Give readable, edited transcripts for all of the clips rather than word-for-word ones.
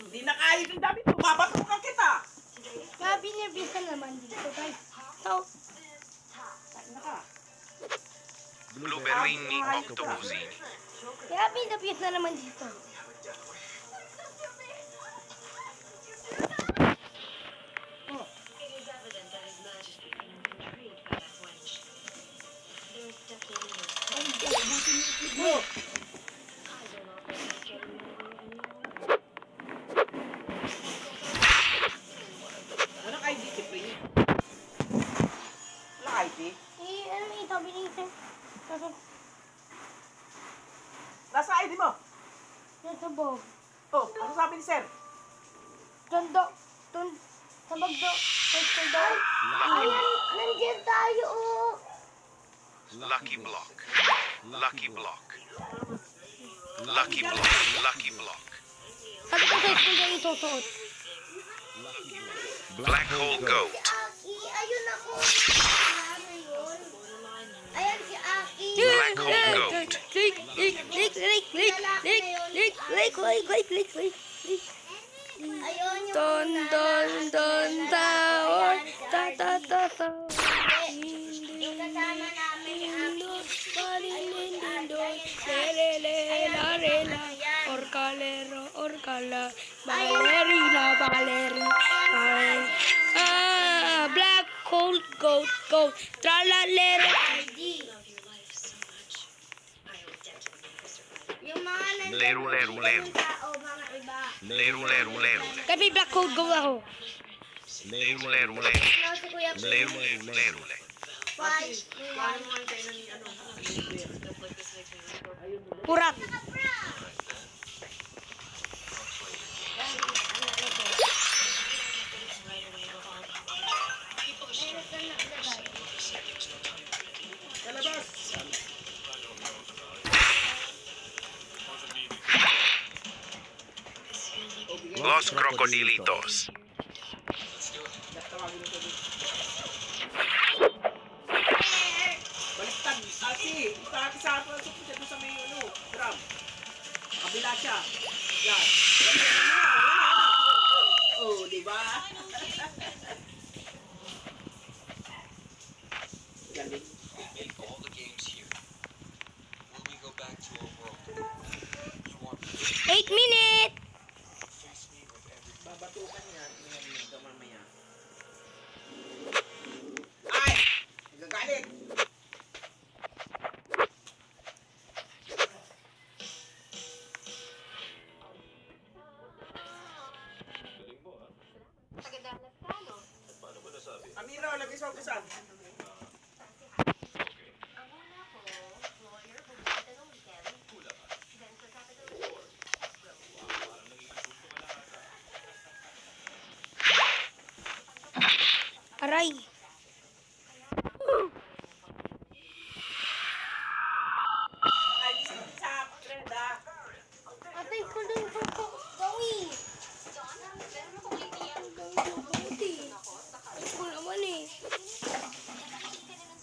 Hindi na kaya yung dami. Mabato ka kita. Kaya binibis na naman dito, guys. So, Saan na ka? Blueberry Nick Tubuzi. kaya binibis na naman dito. Oh. Oh. Anong ID si Pring? Wala ID? Ano yung sabi ni Sir? Nasa ID mo? Nasa bog. Oh, ano sabi ni Sir? Tondo. Sa bagdo. Tondo. Nandiyan tayo, oh. Lucky Block. Lucky Block. Lucky Block. Lucky Block. Sabi ko sa school yung isusuot. Black Hole Goat. Aki, ayun ako. Ano yun? Ayan si Aki. Black Hole Goat. Ayun yung Don tower. Ta. yung kasama namin, Aki. Orcala, ballerina. Black cold goat, tralalero. Yung mga Leru, leru, leru. tao, mga iba. Leru, leru, leru. Kasi black cold goat ako. Leru, leru, leru. Ano si Kuya Leru, leru, leru. Pai? Purak. Kalabas! Los Crocodilitos. Tawagin ito dito. Baliktad! Aki! Isa doon sa may drum. Kabila siya. Yan. Oh, di ba? Galing. In all the games here, will we go back to our world? You want to 8 minutes. face me with everything. Babatukan yan. Tingnan mo mamaya. Ay! Nagagalit! Amira, lagay sa ugasan. Aray. Ay, sa Brenda. Atay ko lang po. Gawi. Ko naman eh.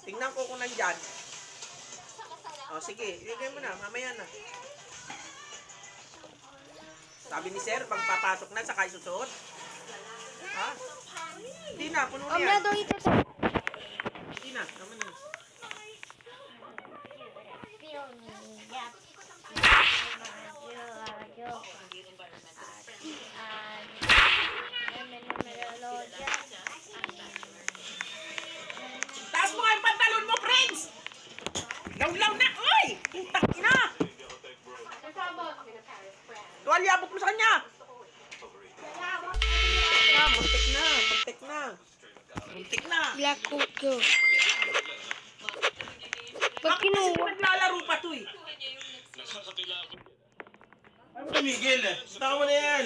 Tingnan ko kung nandyan. O, sige. Ilagay mo na. Mamaya na. Sabi ni Sir, pag papasok na, saka isusuot. Ha? Hindi na. Puno na yan. Kamla daw ito. Hindi na. Naman na. Feel me, yep. Taas mo nga yung pantalon mo, Prince! Law-law na! Uy! Putak ina! Tuwalya, abot mo sa kanya! Muntik na! Muntik na! Muntik na! Black coat go. Pag Bakit kasi kinuha. naglalaro pa to eh? Ano tumigil eh? Tawa na yan.